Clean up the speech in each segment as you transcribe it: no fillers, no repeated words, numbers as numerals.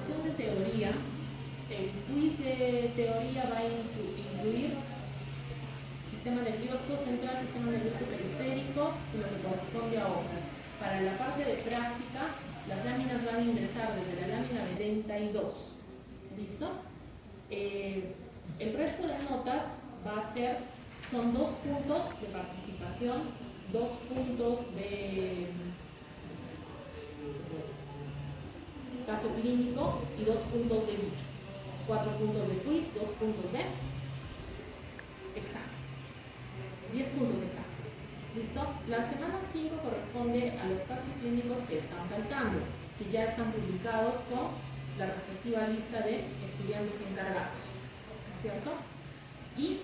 evaluación de teoría, el quiz de teoría va a incluir sistema nervioso central, sistema nervioso periférico y lo que corresponde a obra. Para la parte de práctica, las láminas van a ingresar desde la lámina 72. ¿Listo? El resto de notas va a ser, son 2 puntos de participación, 2 puntos de caso clínico y 2 puntos de vida. 4 puntos de quiz, 2 puntos de examen. 10 puntos de examen. ¿Listo? La semana 5 corresponde a los casos clínicos que están faltando, que ya están publicados con la respectiva lista de estudiantes encargados, ¿no es cierto? Y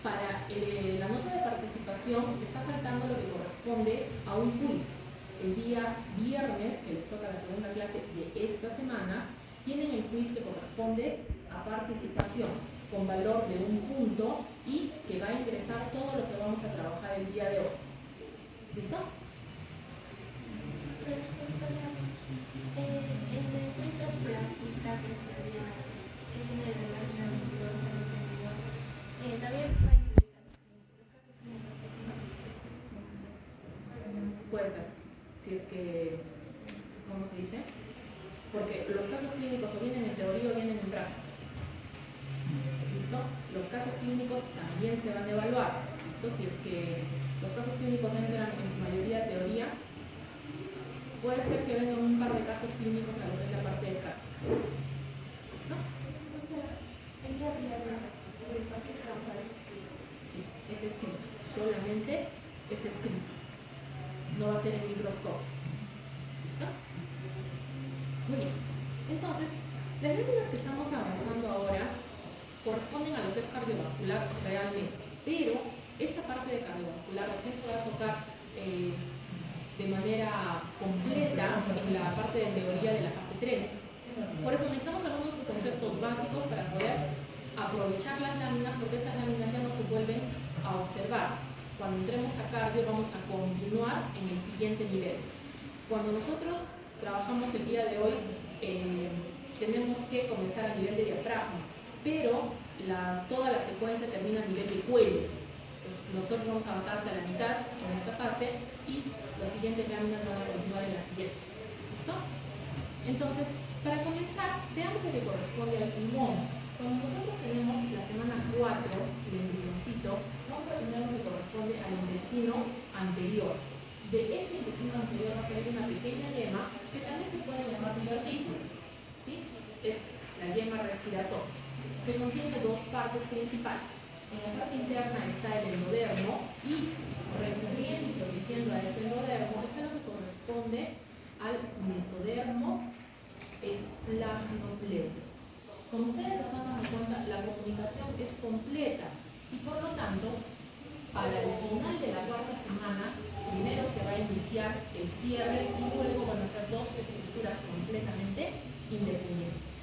para la nota de participación está faltando lo que corresponde a un quiz. El día viernes, que les toca la segunda clase de esta semana, tienen el quiz que corresponde a participación, con valor de 1 punto y que va a ingresar todo lo que vamos a trabajar el día de hoy. ¿Listo? Puede ser, si es que, ¿cómo se dice? Porque los casos clínicos o vienen en teoría o vienen en práctica. ¿Listo? Los casos clínicos también se van a evaluar. ¿Listo? Si es que los casos clínicos entran en su mayoría teoría, puede ser que vengan un par de casos clínicos a lo que es la parte de práctica. ¿Listo? Sí, es escrito. Solamente es escrito. No va a ser en microscopio. ¿Listo? Muy bien. Entonces, las láminas que estamos avanzando ahora corresponden a lo que es cardiovascular realmente, pero esta parte de cardiovascular recién se va a tocar de manera completa en la parte de teoría de la fase 3. Por eso necesitamos algunos conceptos básicos para poder aprovechar las láminas, porque estas láminas ya no se vuelven a observar. Cuando entremos a cardio vamos a continuar en el siguiente nivel. Cuando nosotros trabajamos el día de hoy, tenemos que comenzar a nivel de diafragma, pero toda la secuencia termina a nivel de cuello. Pues nosotros vamos a avanzar hasta la mitad en esta fase y las siguientes láminas van a continuar en la siguiente. ¿Listo? Entonces, para comenzar, veamos lo que corresponde al pulmón. Cuando nosotros tenemos la semana 4, el embrioncito, vamos a tener lo que corresponde al intestino anterior. De este intestino anterior va a salir una pequeña yema que también se puede llamar divertículo. ¿Sí? Es la yema respiratoria, que contiene 2 partes principales. En la parte interna está el endodermo y recubriendo y protegiendo a este endodermo está lo que corresponde al mesodermo esplagnopleuto. Como ustedes se están dando cuenta, la comunicación es completa y por lo tanto, para el final de la 4ª semana, primero se va a iniciar el cierre y luego van a ser 2 estructuras completamente independientes.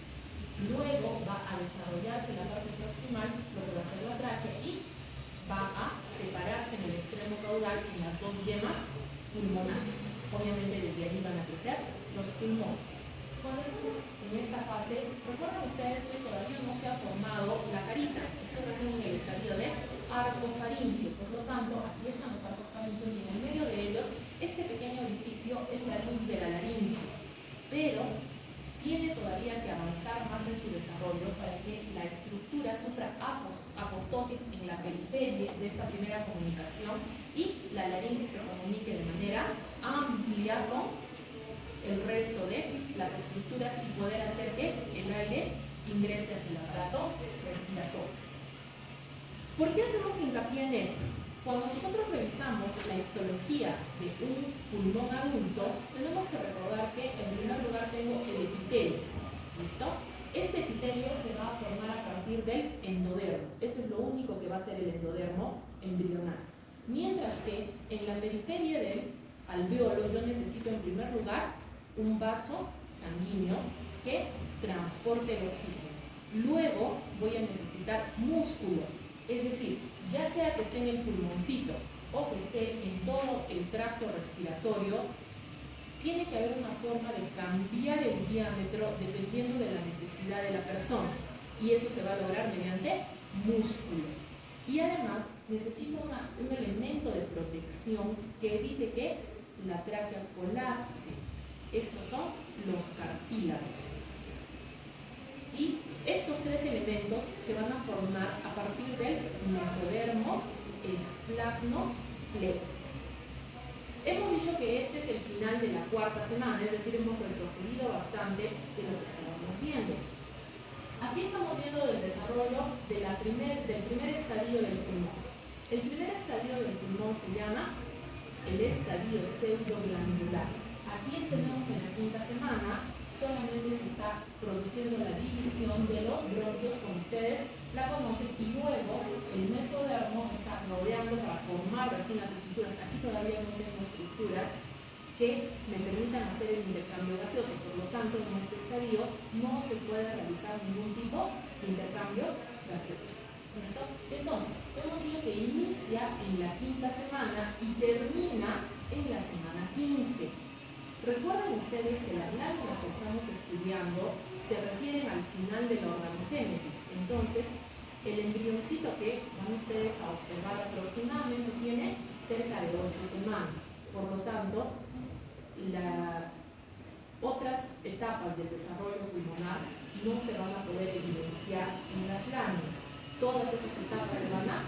Luego va a desarrollarse la parte proximal, lo que va a ser la tráquea, y va a separarse en el extremo caudal en las 2 yemas pulmonares. Obviamente desde allí van a crecer los pulmones. Cuando estamos en esta fase, recuerden ustedes que todavía no se ha formado la carita. Esto recién en el estadio de arcofaringio. Por lo tanto, aquí están los arcos faringios y en el medio de ellos, este pequeño orificio es la luz de la laringe. Pero tiene todavía que avanzar más en su desarrollo para que la estructura sufra apoptosis en la periferia de esta primera comunicación y la laringe se comunique de manera amplia con el resto de las estructuras y poder hacer que el aire ingrese hacia el aparato respiratorio. ¿Por qué hacemos hincapié en esto? Cuando nosotros revisamos la histología de un pulmón adulto, tenemos que recordar que en primer lugar tengo el epitelio. ¿Listo? Este epitelio se va a formar a partir del endodermo. Eso es lo único que va a ser el endodermo embrional. Mientras que en la periferia del alveolo yo necesito en primer lugar un vaso sanguíneo que transporte el oxígeno. Luego voy a necesitar músculo, es decir, ya sea que esté en el pulmoncito o que esté en todo el tracto respiratorio, tiene que haber una forma de cambiar el diámetro dependiendo de la necesidad de la persona. Y eso se va a lograr mediante músculo. Y además necesita un elemento de protección que evite que la tráquea colapse. Estos son los cartílagos. Y estos tres elementos se van a formar a partir del mesodermo, esplagno, plego. Hemos dicho que este es el final de la cuarta semana, es decir, hemos retrocedido bastante de lo que estábamos viendo. Aquí estamos viendo el desarrollo del primer estadio del pulmón. El primer estadio del pulmón se llama el estadio pseudoglandular. Aquí tenemos en la quinta semana, solamente se está produciendo la división de los bronquios, como ustedes la conocen, y luego el mesodermo está rodeando para formar recién las estructuras. Aquí todavía no tengo estructuras que me permitan hacer el intercambio gaseoso, por lo tanto en este estadio no se puede realizar ningún tipo de intercambio gaseoso. ¿Listo? Entonces, hemos dicho que inicia en la quinta semana y termina en la semana 15. Recuerden ustedes que las láminas que estamos estudiando se refieren al final de la organogénesis. Entonces, el embrioncito que van ustedes a observar aproximadamente tiene cerca de 8 semanas. Por lo tanto, las otras etapas del desarrollo pulmonar no se van a poder evidenciar en las láminas. Todas esas etapas se van a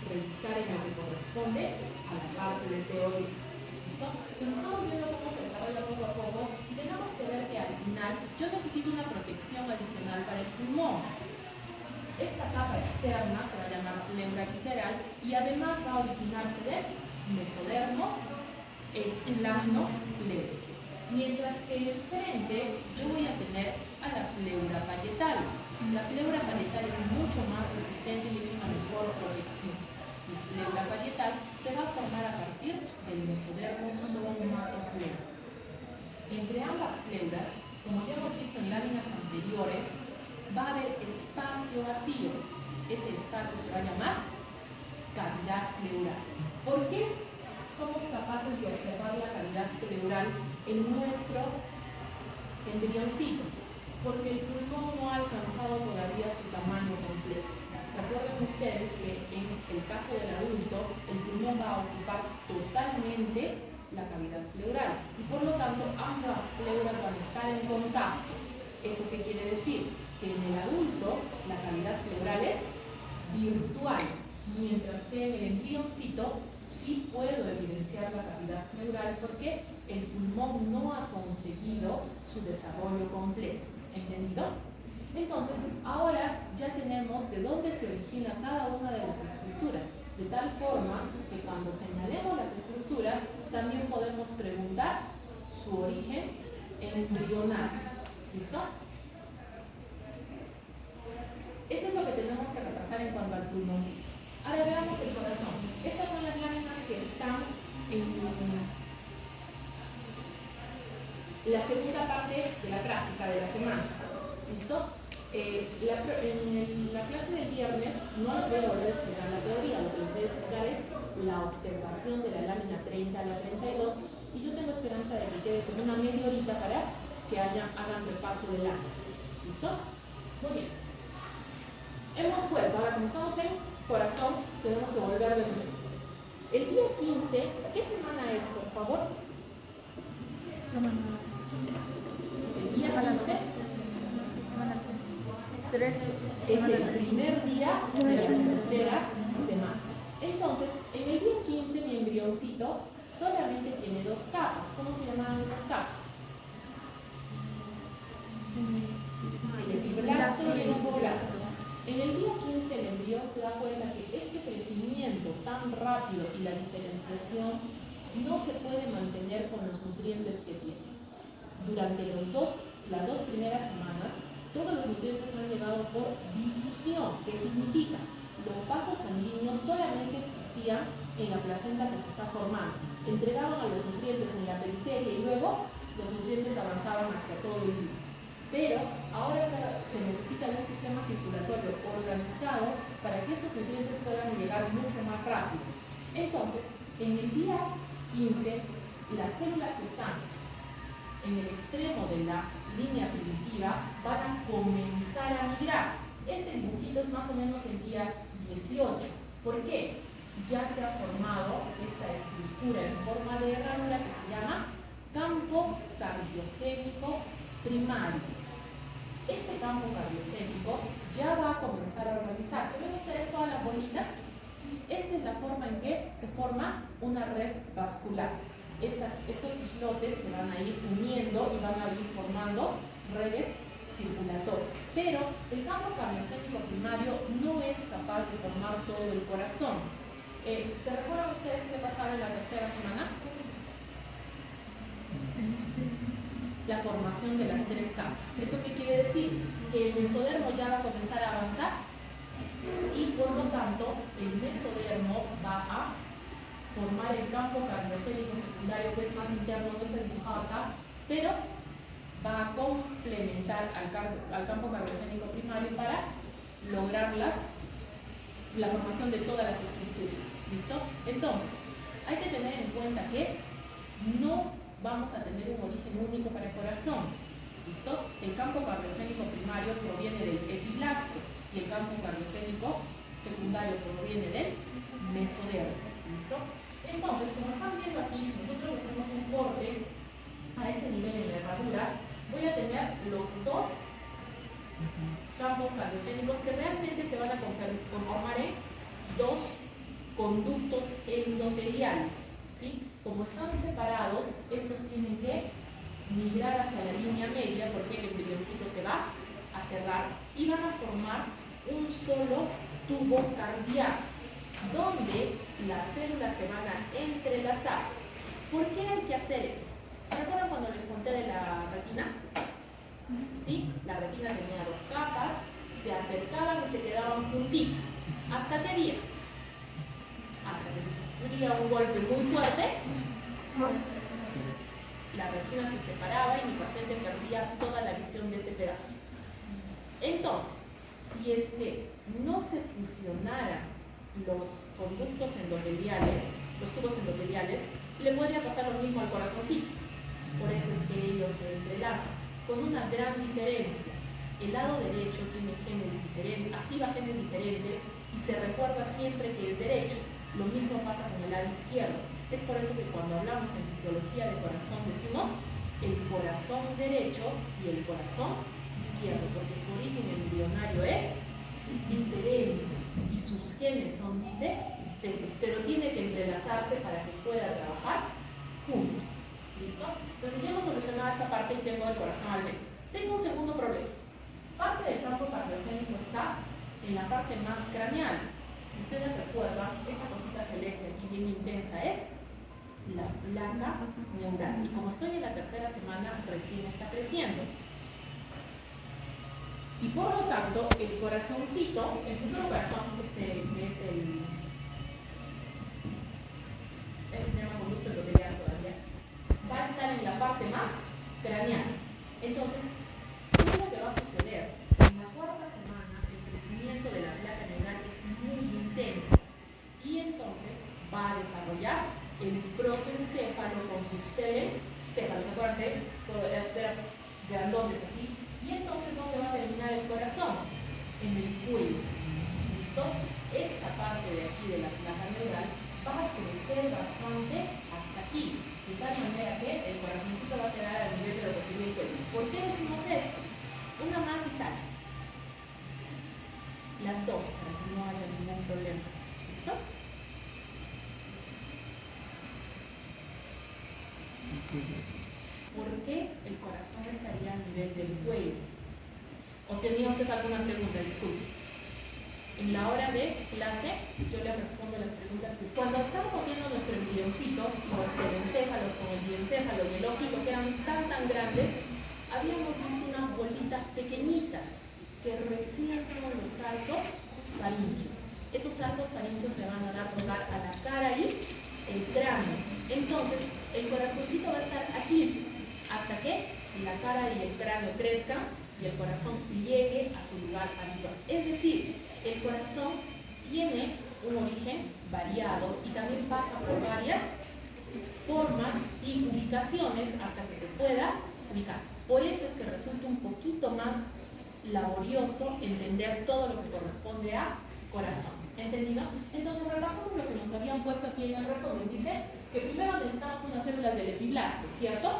revisar en lo que corresponde a la parte de teoría. ¿Listo? Entonces estamos viendo cómo se desarrolla poco a poco y tenemos que ver que al final yo necesito una protección adicional para el pulmón. Esta capa externa se va a llamar pleura visceral y además va a originarse del mesodermo, esplagno, plego. Mientras que enfrente yo voy a tener a la pleura parietal. La pleura parietal es mucho más resistente y es una mejor protección. La pleura parietal se va a formar a partir del mesodermo somatopleural. Entre ambas pleuras, como ya hemos visto en láminas anteriores, va a haber espacio vacío. Ese espacio se va a llamar cavidad pleural. ¿Por qué somos capaces de observar la cavidad pleural en nuestro embrioncito? Porque el pulmón no ha alcanzado todavía su tamaño completo. Recuerden ustedes que en el caso del adulto, el pulmón va a ocupar totalmente la cavidad pleural y por lo tanto ambas pleuras van a estar en contacto. ¿Eso qué quiere decir? Que en el adulto la cavidad pleural es virtual, mientras que en el embrioncito sí puedo evidenciar la cavidad pleural porque el pulmón no ha conseguido su desarrollo completo. ¿Entendido? Entonces, ahora ya tenemos de dónde se origina cada una de las estructuras, de tal forma que cuando señalemos las estructuras también podemos preguntar su origen embrional. ¿Listo? Eso es lo que tenemos que repasar en cuanto al pulmoncito. Ahora veamos el corazón. Estas son las láminas que están en la segunda parte de la práctica de la semana. ¿Listo? En la clase del viernes no les voy a volver a explicar la teoría, lo que les voy a explicar es la observación de la lámina 30 a la 32 y yo tengo esperanza de que quede como una media horita para que hagan repaso de láminas. ¿Listo? Muy bien. Hemos vuelto, ahora como estamos en corazón, tenemos que volver de nuevo. El día 15, ¿qué semana es, por favor? El día 15 es el primer día de la tercera semana. Entonces, en el día 15 mi embrioncito solamente tiene dos capas. ¿Cómo se llamaban esas capas? El epiblasto y el hipoblasto. En el día 15 el embrión se da cuenta que este crecimiento tan rápido y la diferenciación no se puede mantener con los nutrientes que tiene. Durante las dos primeras semanas, todos los nutrientes han llegado por difusión. ¿Qué significa? Los vasos sanguíneos solamente existían en la placenta que se está formando. Entregaban a los nutrientes en la periferia y luego los nutrientes avanzaban hacia todo el disco. Pero ahora se necesita de un sistema circulatorio organizado para que estos nutrientes puedan llegar mucho más rápido. Entonces, en el día 15, las células que están en el extremo de la línea primitiva van a comenzar a migrar. Este dibujito es más o menos el día 18. ¿Por qué? Ya se ha formado esta estructura en forma de herradura que se llama campo cardiogénico primario. Este campo cardiogénico ya va a comenzar a organizarse. ¿Ven ustedes todas las bolitas? Esta es la forma en que se forma una red vascular. Estos islotes se van a ir uniendo y van a ir formando redes circulatorias. Pero el campo cardiogénico primario no es capaz de formar todo el corazón. ¿Se recuerdan ustedes qué pasaba en la tercera semana? La formación de las tres capas. ¿Eso qué quiere decir? Que el mesodermo ya va a comenzar a avanzar y por lo tanto el mesodermo va a formar el campo cardiogénico secundario, que es más interno, no está dibujado acá, pero va a complementar al campo cardiogénico primario para lograr la formación de todas las estructuras. ¿Listo? Entonces, hay que tener en cuenta que no vamos a tener un origen único para el corazón. ¿Listo? El campo cardiogénico primario proviene del epiblasto y el campo cardiogénico secundario proviene del mesodermo. ¿Listo? Entonces, como están viendo aquí, si nosotros hacemos un corte a este nivel en la herradura, voy a tener los dos campos cardiogénicos que realmente se van a conformar en dos conductos endoteliales. ¿Sí? Como están separados, estos tienen que migrar hacia la línea media porque el embrioncito se va a cerrar y van a formar un solo tubo cardíaco donde las células se van a entrelazar. ¿Por qué hay que hacer esto? ¿Se recuerdan cuando les conté de la retina? ¿Sí? La retina tenía dos capas, se acercaban y se quedaban juntitas. ¿Hasta qué día? Hasta que se sufría un golpe muy fuerte, la retina se separaba y mi paciente perdía toda la visión de ese pedazo. Entonces, si es que no se fusionaran los conductos endoteliales, los tubos endoteliales, le podría pasar lo mismo al corazoncito. Por eso es que ellos se entrelazan, con una gran diferencia. El lado derecho tiene genes diferentes, activa genes diferentes y se recuerda siempre que es derecho. Lo mismo pasa con el lado izquierdo. Es por eso que cuando hablamos en fisiología de corazón decimos el corazón derecho y el corazón izquierdo, porque su origen embrionario es diferente y sus genes son diferentes, pero tiene que entrelazarse para que pueda trabajar juntos. ¿Listo? Entonces ya hemos solucionado esta parte y tengo el corazón al medio. Tengo un segundo problema. Parte del campo cardiogénico está en la parte más craneal. Si ustedes recuerdan, esta cosita celeste aquí bien intensa es la placa neural. Y como estoy en la tercera semana, recién está creciendo. Y por lo tanto, el corazoncito, el futuro corazón, este se llama conducto endotelial todavía, va a estar en la parte más craneal. Entonces, ¿qué es lo que va a suceder? En la cuarta semana, el crecimiento de la placa neural es muy intenso y entonces va a desarrollar el prosencéfalo con sus telecéfalos, ¿se acuerdan de grandotes así? Y entonces, ¿dónde va a terminar el corazón? En el cuello. ¿Listo? Esta parte de aquí de la placa neural va a crecer bastante hasta aquí, de tal manera que el corazoncito va a quedar al nivel de lo que sería el cuello. ¿Por qué decimos esto? Una más y sale. Las dos, para que no haya ningún problema. ¿Listo? ¿Por qué el corazón estaría a nivel del cuello? ¿O tenía usted alguna pregunta? Disculpe. En la hora de clase, yo le respondo las preguntas que cuando estábamos viendo nuestro embrioncito, los telencéfalos con el diencéfalo y el ojito, que eran tan grandes, habíamos visto unas bolitas pequeñitas que recién son los arcos faringios. Esos arcos faringios le van a dar lugar a la cara y el cráneo. Entonces, el corazoncito va a estar aquí hasta que la cara y el cráneo crezcan y el corazón llegue a su lugar habitual. Es decir, el corazón tiene un origen variado y también pasa por varias formas y ubicaciones hasta que se pueda ubicar. Por eso es que resulta un poquito más laborioso entender todo lo que corresponde a corazón. ¿Entendido? Entonces, relajamos lo que nos habían puesto aquí en el resumen. Dice que primero necesitamos unas células del epiblasto, ¿cierto?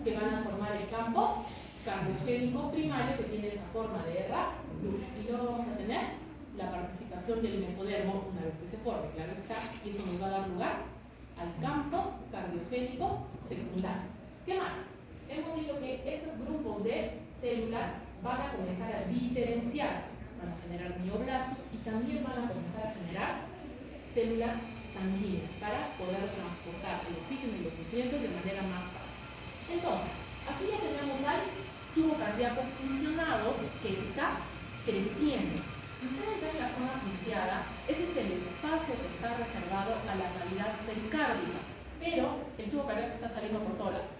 Que van a formar el campo cardiogénico primario que tiene esa forma de R. Y luego vamos a tener la participación del mesodermo una vez que se forme, claro está, y esto nos va a dar lugar al campo cardiogénico secundario. ¿Qué más? Hemos dicho que estos grupos de células van a comenzar a diferenciarse, van a generar mioblastos y también van a comenzar a generar células sanguíneas para poder transportar el oxígeno y los nutrientes de manera más fácil. Entonces, aquí ya tenemos al tubo cardíaco fusionado que está creciendo. Si ustedes ven la zona punteada, ese es el espacio que está reservado a la cavidad pericárdica, pero el tubo cardíaco está saliendo por todo lado.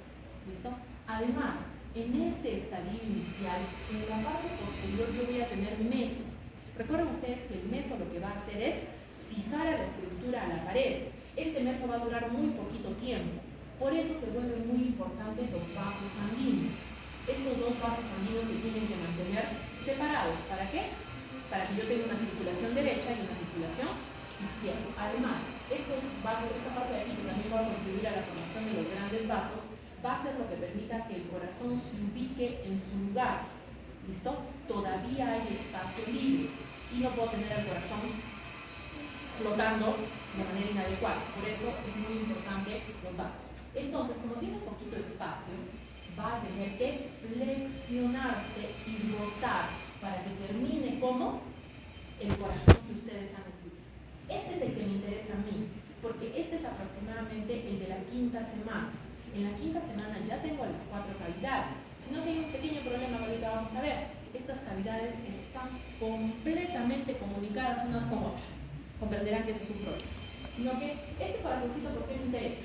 ¿Listo? Además, en este estadio inicial, en la parte posterior yo voy a tener meso. Recuerden ustedes que el meso lo que va a hacer es fijar a la estructura a la pared. Este meso va a durar muy poquito tiempo. Por eso se vuelven muy importantes los vasos sanguíneos. Estos dos vasos sanguíneos se tienen que mantener separados. ¿Para qué? Para que yo tenga una circulación derecha y una circulación izquierda. Además, estos vasos, esta parte de aquí que también va a contribuir a la formación de los grandes vasos, va a ser lo que permita que el corazón se ubique en su lugar. ¿Listo? Todavía hay espacio libre y no puedo tener el corazón flotando de manera inadecuada. Por eso es muy importante los vasos. Entonces, como tiene poquito espacio, va a tener que flexionarse y rotar para que termine como el corazón que ustedes han estudiado. Este es el que me interesa a mí, porque este es aproximadamente el de la quinta semana. En la quinta semana ya tengo las 4 cavidades. Si no tengo un pequeño problema, ahorita vamos a ver. Estas cavidades están completamente comunicadas unas con otras. Comprenderán que ese es un problema. Sino que este corazoncito, ¿por qué me interesa?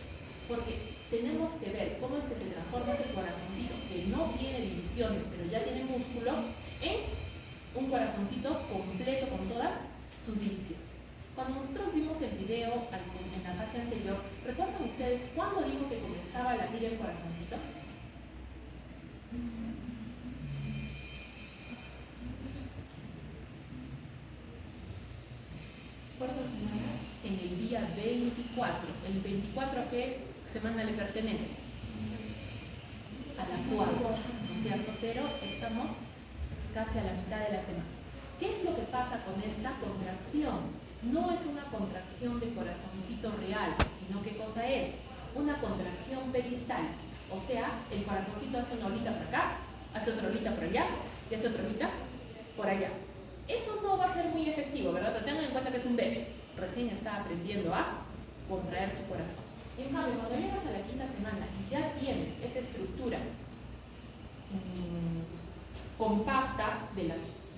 Porque tenemos que ver cómo es que se transforma ese corazoncito, que no tiene divisiones, pero ya tiene músculo, en un corazoncito completo con todas sus divisiones. Cuando nosotros vimos el video en la fase anterior, ¿recuerdan ustedes cuándo dijo que comenzaba a latir el corazoncito? ¿Cuánta semana? En el día 24. ¿El 24 a qué semana le pertenece? A la 4, ¿no es cierto? Pero estamos casi a la mitad de la semana. ¿Qué es lo que pasa con esta contracción? No es una contracción de corazoncito real, sino ¿qué cosa es? Una contracción peristáltica. O sea, el corazoncito hace una olita por acá, hace otra olita por allá y hace otra olita por allá. Eso no va a ser muy efectivo, ¿verdad? Pero tengan en cuenta que es un bebé. Recién está aprendiendo a contraer su corazón. En cambio, cuando llegas a la quinta semana y ya tienes esa estructura compacta de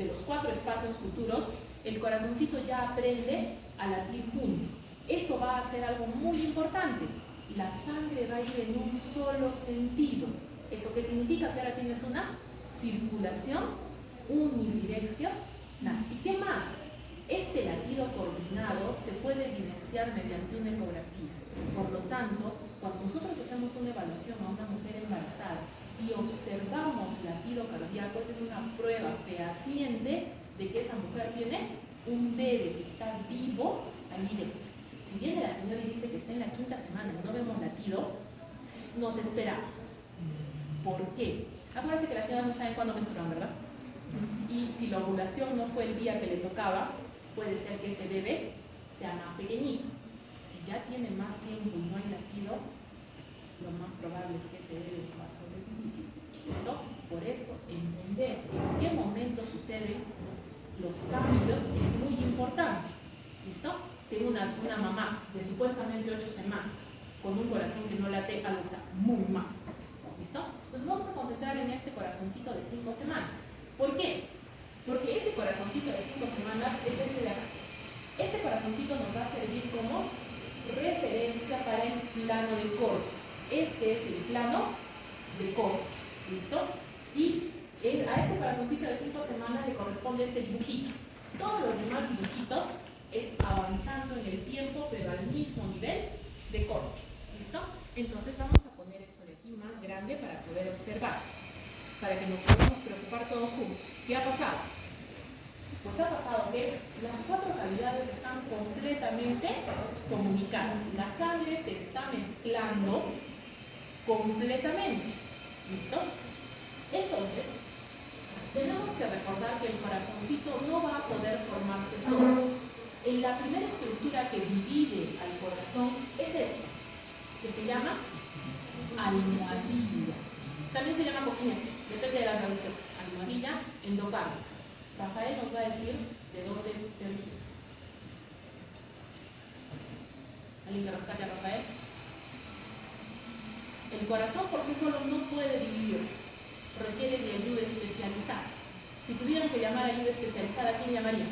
los 4 espacios futuros, el corazoncito ya aprende a latir junto. Eso va a ser algo muy importante. La sangre va a ir en un solo sentido. ¿Eso qué significa? Que ahora tienes una circulación unidireccional. ¿Y qué más? Este latido coordinado se puede evidenciar mediante una ecografía. Por lo tanto, cuando nosotros hacemos una evaluación a una mujer embarazada y observamos latido cardíaco, esa es una prueba fehaciente de que esa mujer tiene un bebé que está vivo allí dentro. Si viene la señora y dice que está en la quinta semana y no vemos latido, nos esperamos. ¿Por qué? Acuérdense que las señoras no saben cuándo menstruan, ¿verdad? Y si la ovulación no fue el día que le tocaba, puede ser que ese bebé sea más pequeñito. Si ya tiene más tiempo y no hay latido, lo más probable es que ese bebé no va a sobrevivir. ¿Listo? Por eso, entender en qué momento suceden los cambios es muy importante. ¿Listo? Tengo una mamá de supuestamente 8 semanas con un corazón que no late, algo está muy mal. ¿Listo? Entonces vamos a concentrar en este corazoncito de 5 semanas. ¿Por qué? Porque ese corazoncito de 5 semanas es este de acá. Este corazoncito nos va a servir como referencia para el plano de corte. Este es el plano de corte. ¿Listo? Y a este corazoncito de 5 semanas le corresponde este dibujito. Todos los demás dibujitos es avanzando en el tiempo, pero al mismo nivel de corte. ¿Listo? Entonces vamos a poner esto de aquí más grande para poder observar, para que nos podamos preocupar todos juntos. ¿Qué ha pasado? Pues ha pasado que las 4 cavidades están completamente comunicadas. La sangre se está mezclando completamente. ¿Listo? Entonces, tenemos que recordar que el corazoncito no va a poder formarse solo. En la primera estructura que divide al corazón es esta, que se llama almohadilla. También se llama cojina, depende de la traducción. Almohadilla endocárdica. Rafael nos va a decir de dónde se origina. ¿Alguien que rescate a Rafael? El corazón por sí solo no puede dividirse, requiere de ayuda especializada. Si tuvieran que llamar ayuda especializada, ¿quién llamaría?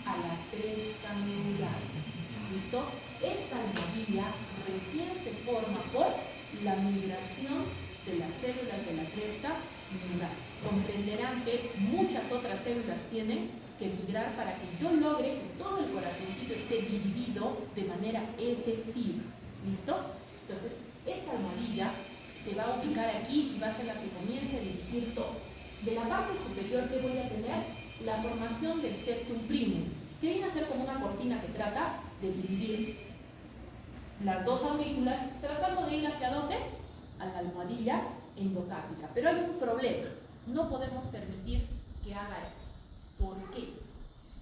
A la cresta neural. ¿Listo? Esta almohadilla recién se forma por la migración de las células de la cresta neural. Comprenderán que muchas otras células tienen que migrar para que yo logre que todo el corazoncito esté dividido de manera efectiva. ¿Listo? Entonces, esta almohadilla se va a ubicar aquí y va a ser la que comience a dirigir todo. De la parte superior, ¿qué voy a tener? La formación del septum primum, que viene a ser como una cortina que trata de dividir las dos aurículas, tratando de ir hacia dónde? A la almohadilla endocárdica. Pero hay un problema, no podemos permitir que haga eso. ¿Por qué?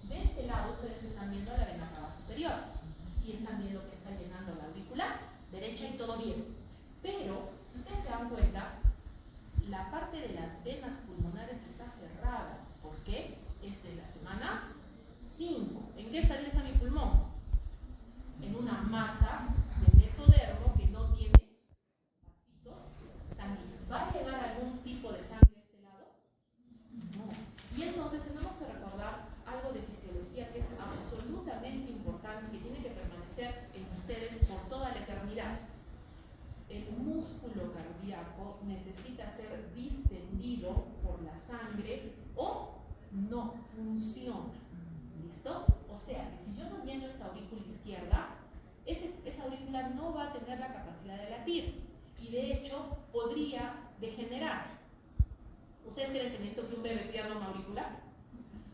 De este lado ustedes están viendo la vena cava superior y están viendo que está llenando la aurícula derecha y todo bien. Pero, si ustedes se dan cuenta, la parte de las venas pulmonares está cerrada. ¿Por qué? Es de la semana 5. ¿En qué estadio está mi pulmón? En una masa de mesodermo que no tiene vasitos sanguíneos. ¿Va a llegar algún tipo de sangre a este lado? No. Y entonces tenemos que recordar algo de fisiología que es absolutamente importante, que tiene que permanecer en ustedes por toda la eternidad. El músculo cardíaco necesita ser distendido por la sangre o no funciona. ¿Listo? O sea, que si yo no lleno esta aurícula izquierda, esa aurícula no va a tener la capacidad de latir y de hecho podría degenerar. ¿Ustedes creen que necesito que un bebé pierda una aurícula?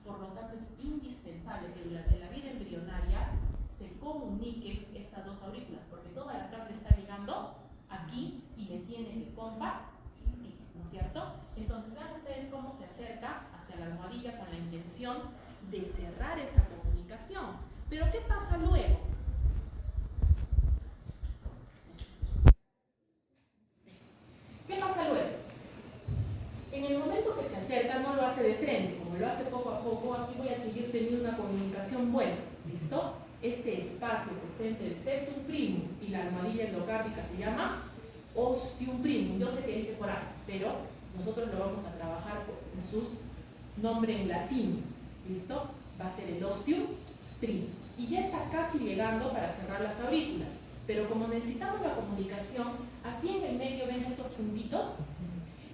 Por lo tanto, es indispensable que durante la vida embrionaria se comuniquen estas dos aurículas, porque toda la sangre está llegando aquí y le tiene que compartir, ¿no es cierto? Entonces, vean ustedes cómo se acerca hacia la almohadilla con la intención de cerrar esa comunicación. Pero, ¿qué pasa luego? ¿Qué pasa luego? En el momento que se acerca, no lo hace de frente, como lo hace poco a poco, aquí voy a seguir teniendo una comunicación buena, ¿listo? Este espacio que está entre el septum primum y la almohadilla endocárdica se llama ostium primum. Yo sé que dice por ahí, pero nosotros lo vamos a trabajar con su nombre en latín, ¿listo? Va a ser el ostium primum. Y ya está casi llegando para cerrar las aurículas, pero como necesitamos la comunicación, aquí en el medio ven estos puntitos,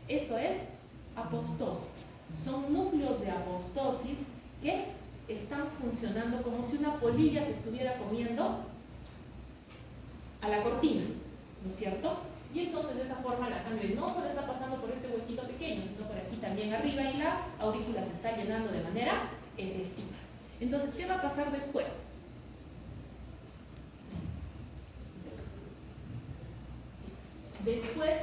eso es apoptosis. Son núcleos de apoptosis que están funcionando como si una polilla se estuviera comiendo a la cortina, ¿no es cierto? Y entonces de esa forma la sangre no solo está pasando por este huequito pequeño, sino por aquí también arriba y la aurícula se está llenando de manera efectiva. Entonces, ¿qué va a pasar después? Después,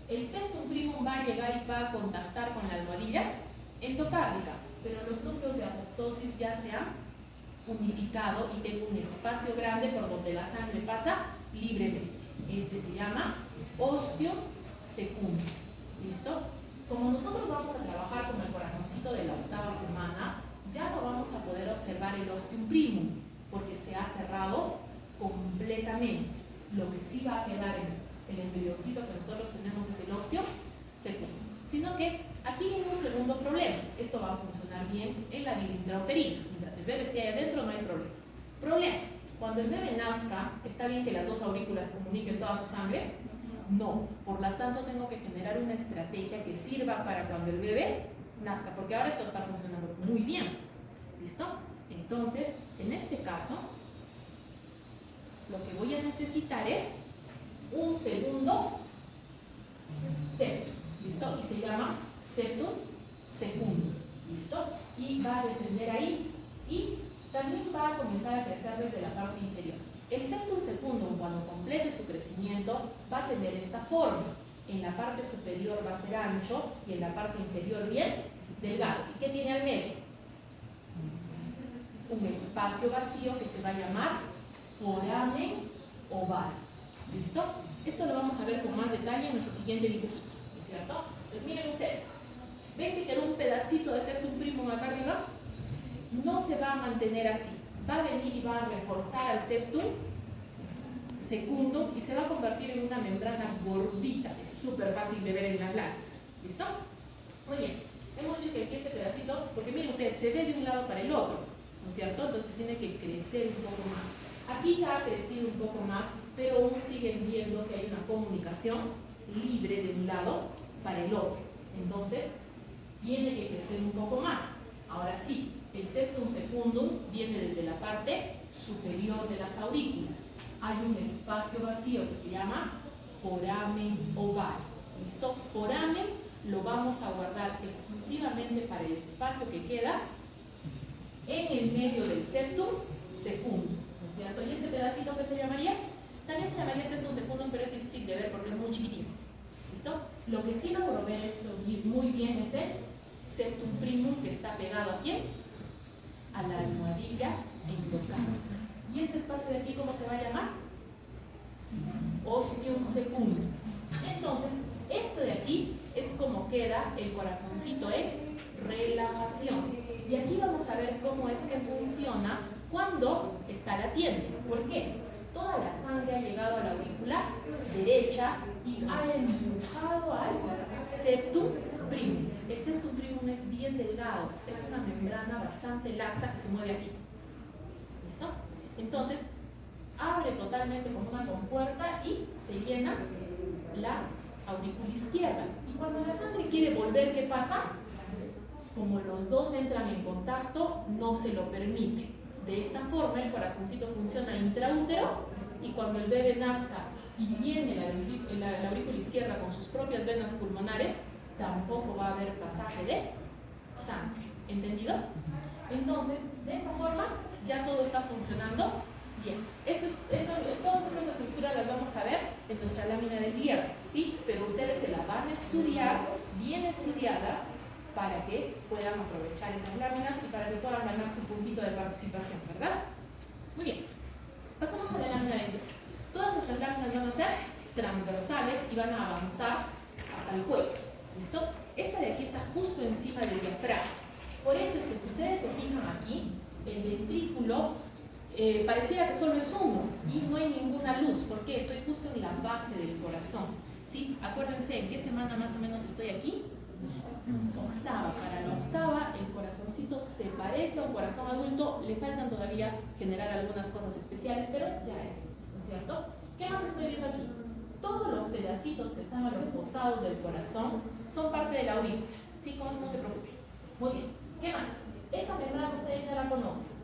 el septum primum va a llegar y va a contactar con la almohadilla endocárdica, pero los núcleos de apoptosis ya se han unificado y tengo un espacio grande por donde la sangre pasa libremente. Este se llama osteo secundum. ¿Listo? Como nosotros vamos a trabajar con el corazoncito de la 8ª semana, ya no vamos a poder observar el ostium primum, porque se ha cerrado completamente. Lo que sí va a quedar en el embrioncito que nosotros tenemos es el osteo secundum. Sino que aquí viene un segundo problema. Esto va a funcionar bien en la vida intrauterina. Mientras el bebé esté ahí adentro, no hay problema. Problema: cuando el bebé nazca, ¿está bien que las dos aurículas comuniquen toda su sangre? No. Por lo tanto, tengo que generar una estrategia que sirva para cuando el bebé nazca, porque ahora esto está funcionando muy bien. ¿Listo? Entonces, en este caso, lo que voy a necesitar es un segundo septum. ¿Listo? Y se llama septum secundum. ¿Listo? Y va a descender ahí y también va a comenzar a crecer desde la parte inferior. El septum secundum, cuando complete su crecimiento, va a tener esta forma. En la parte superior va a ser ancho y en la parte inferior bien delgado. ¿Y qué tiene al medio? Un espacio vacío que se va a llamar foramen oval. ¿Listo? Esto lo vamos a ver con más detalle en nuestro siguiente dibujito, ¿no es cierto? Pues miren ustedes, ¿ven que quedó un pedacito de septum primum acá arriba? No se va a mantener así. Va a venir y va a reforzar al septum secundum y se va a convertir en una membrana gordita. Es súper fácil de ver en las láminas. ¿Listo? Muy bien. Hemos dicho que aquí ese pedacito, porque miren ustedes, se ve de un lado para el otro, ¿no es cierto? Entonces tiene que crecer un poco más. Aquí ya ha crecido un poco más, pero aún siguen viendo que hay una comunicación libre de un lado para el otro. Entonces, tiene que crecer un poco más. Ahora sí, el septum secundum viene desde la parte superior de las aurículas. Hay un espacio vacío que se llama foramen oval. ¿Listo? Foramen lo vamos a guardar exclusivamente para el espacio que queda en el medio del septum secundum, ¿no es cierto? Y este pedacito que se llamaría, también se llamaría septum secundum, pero es difícil de ver porque es muy chiquitito. ¿Listo? Lo que sí logro ver esto muy bien es el septum primum, que está pegado ¿a quién? A la almohadilla endocárdica. ¿Y este espacio de aquí cómo se va a llamar? Ostium secundum. Entonces, esto de aquí es como queda el corazoncito en relajación. Y aquí vamos a ver cómo es que funciona cuando está latiendo. ¿Por qué? Toda la sangre ha llegado a la aurícula derecha y ha empujado al septum primum. El septum primum es bien delgado, es una membrana bastante laxa que se mueve así. ¿Listo? Entonces, abre totalmente como una compuerta y se llena la aurícula izquierda. Y cuando la sangre quiere volver, ¿qué pasa? Como los dos entran en contacto, no se lo permite. De esta forma, el corazoncito funciona intraútero y cuando el bebé nazca y viene la aurícula izquierda con sus propias venas pulmonares, tampoco va a haber pasaje de sangre. ¿Entendido? Entonces, de esa forma, ya todo está funcionando bien. Todas estas estructuras las vamos a ver en nuestra lámina del viernes, ¿sí? Pero ustedes se la van a estudiar, bien estudiada, para que puedan aprovechar esas láminas y para que puedan ganar su puntito de participación, ¿verdad? Muy bien. Pasamos a la lámina 28. Todas nuestras láminas van a ser transversales y van a avanzar hasta el cuello. ¿Listo? Esta de aquí está justo encima del diafragma. Por eso es que si ustedes se fijan aquí, el ventrículo pareciera que solo es uno y no hay ninguna luz. ¿Por qué? Estoy justo en la base del corazón. ¿Sí? Acuérdense en qué semana más o menos estoy aquí. Octava. Para la octava, el corazoncito se parece a un corazón adulto. Le faltan todavía generar algunas cosas especiales, pero ya es, ¿no es cierto? ¿Qué más estoy viendo aquí? Todos los pedacitos que están a los costados del corazón son parte de la aurícula. ¿Sí? Con eso no se preocupen. Muy bien. ¿Qué más? Esa membrana ustedes ya la conocen.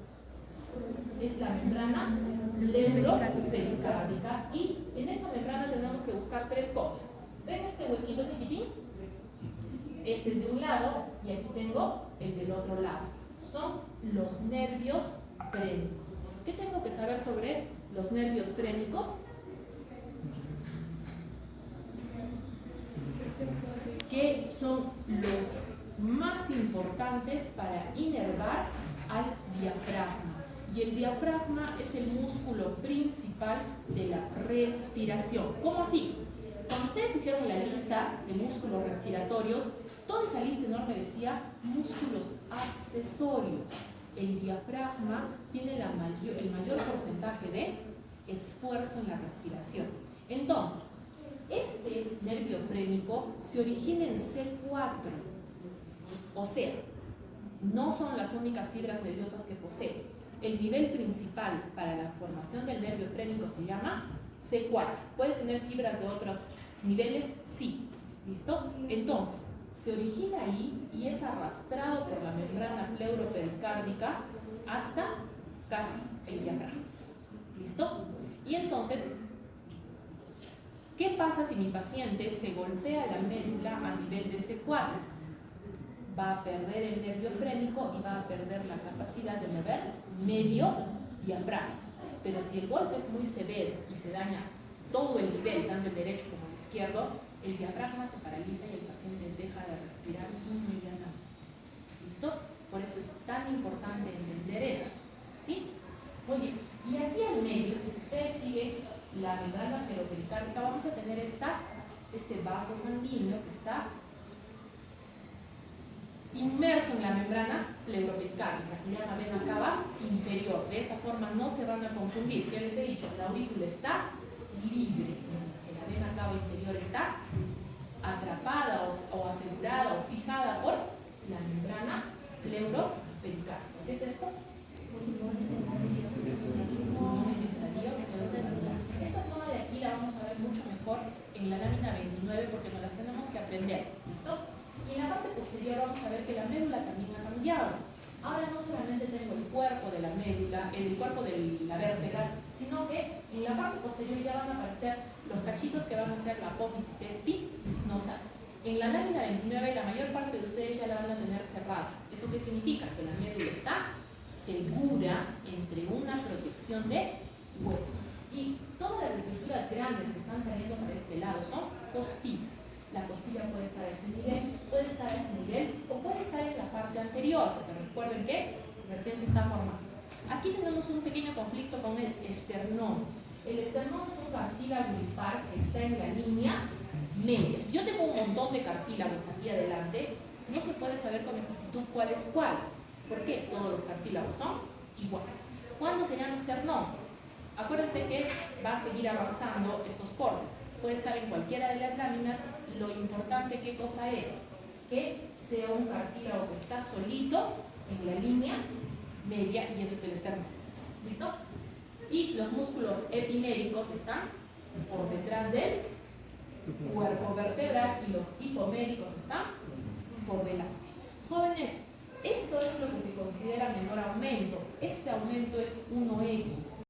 Es la membrana pleuropericárdica y en esta membrana tenemos que buscar tres cosas. ¿Ven este huequito chiquitín? Este es de un lado y aquí tengo el del otro lado. Son los nervios frénicos. ¿Qué tengo que saber sobre los nervios frénicos? Que son los más importantes para inervar al diafragma. Y el diafragma es el músculo principal de la respiración. ¿Cómo así? Cuando ustedes hicieron la lista de músculos respiratorios, toda esa lista enorme decía músculos accesorios. El diafragma tiene el mayor porcentaje de esfuerzo en la respiración. Entonces, este nervio frénico se origina en C4. O sea, no son las únicas fibras nerviosas que posee. El nivel principal para la formación del nervio frénico se llama C4. ¿Puede tener fibras de otros niveles? Sí. ¿Listo? Entonces, se origina ahí y es arrastrado por la membrana pleuropericárdica hasta casi el diafragma. ¿Listo? Y entonces, ¿qué pasa si mi paciente se golpea la médula a nivel de C4? Va a perder el nervio frénico y va a perder la capacidad de mover medio diafragma. Pero si el golpe es muy severo y se daña todo el nivel, tanto el derecho como el izquierdo, el diafragma se paraliza y el paciente deja de respirar inmediatamente. ¿Listo? Por eso es tan importante entender eso. ¿Sí? Muy bien. Y aquí al medio, si ustedes siguen la membrana pleuropericárdica, vamos a tener este vaso sanguíneo que está inmerso en la membrana pleuropericárdica, se llama vena cava inferior. De esa forma no se van a confundir. Yo les he dicho, la aurícula está libre, mientras que la vena cava inferior está atrapada o asegurada o fijada por la membrana pleuropericárdica. ¿Qué es esto? Esta zona de aquí la vamos a ver mucho mejor en la lámina 29 porque nos las tenemos que aprender. ¿Listo? Y en la parte posterior vamos a ver que la médula también ha cambiado. Ahora no solamente tengo el cuerpo de la médula, el cuerpo de la vértebra, sino que en la parte posterior ya van a aparecer los cachitos que van a ser la apófisis espinosa. En la lámina 29 la mayor parte de ustedes ya la van a tener cerrada. ¿Eso qué significa? Que la médula está segura entre una protección de huesos. Y todas las estructuras grandes que están saliendo para este lado son costillas. La costilla puede estar a este nivel, puede estar a este nivel o puede estar en la parte anterior, porque recuerden que recién se está formando. Aquí tenemos un pequeño conflicto con el esternón. El esternón es un cartílago impar que está en la línea media. Si yo tengo un montón de cartílagos aquí adelante, no se puede saber con exactitud cuál es cuál. ¿Por qué? Todos los cartílagos son iguales. ¿Cuándo se llama esternón? Acuérdense que va a seguir avanzando estos cortes. Puede estar en cualquiera de las láminas. Lo importante, ¿qué cosa es? Que sea un cartílago que está solito en la línea media y eso es el esternón. ¿Listo? Y los músculos epiméricos están por detrás del cuerpo vertebral y los hipoméricos están por delante. Jóvenes, esto es lo que se considera menor aumento. Este aumento es 1x.